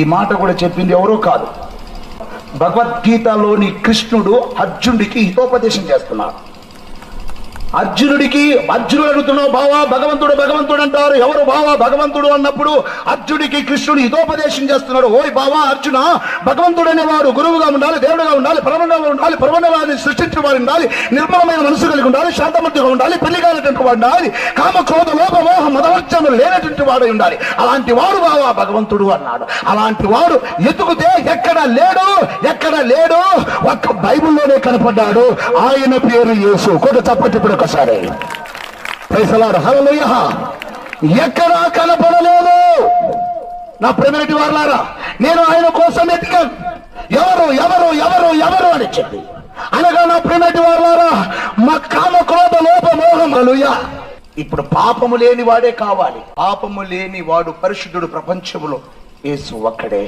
ఈ మాట కూడా చెప్పింది ఎవరో కాదు, భగవద్గీతలోని కృష్ణుడు అర్జునుడికి హితోపదేశం చేస్తున్నాడు. అర్జునుడు అడుగుతున్నావు, బావా భగవంతుడు భగవంతుడు అంటారు, ఎవరు బావా భగవంతుడు అన్నప్పుడు అర్జునుడికి కృష్ణుడు హితోపదేశం చేస్తున్నాడు. ఓయ్ బావా అర్జున, భగవంతుడు అనేవాడు గురువుగా ఉండాలి, దేవుడుగా ఉండాలి, పరమంగా ఉండాలి, పరమవారిని సృష్టించిన వారు ఉండాలి, నిర్మలమైన మనసు కలిగి ఉండాలి, శాంతమూర్తిగా ఉండాలి, పెళ్లి కానటువంటి వాడు ఉండాలి, కామ క్రోధ లోభ మోహ మదవర్చనలు లేనటువంటి వాడు ఉండాలి, అలాంటి వాడు బావా భగవంతుడు అన్నాడు. అలాంటి వాడు ఎతుకుతే ఎక్కడ లేడు, ఒక్క బైబిల్లోనే కనపడ్డాడు. ఆయన పేరు యేసు. కొడు తప్పటి ఒకసారి ప్రైజ్ ది లార్డ్, హల్లెలూయా. ఎక్కడా కనపడలేదు. నా ప్రేమటి వారలారా, నేను ఆయన కోసం ఎతికాను, ఎవరు అని చెప్పి. అనగా నా ప్రేమటి వారలారా, మా కామ క్రోధ లోప మోహం, హల్లెలూయా. ఇప్పుడు పాపము లేని వాడే కావాలి. పాపము లేని వాడు పరిశుద్ధుడు ప్రపంచములో యేసు ఒక్కడే.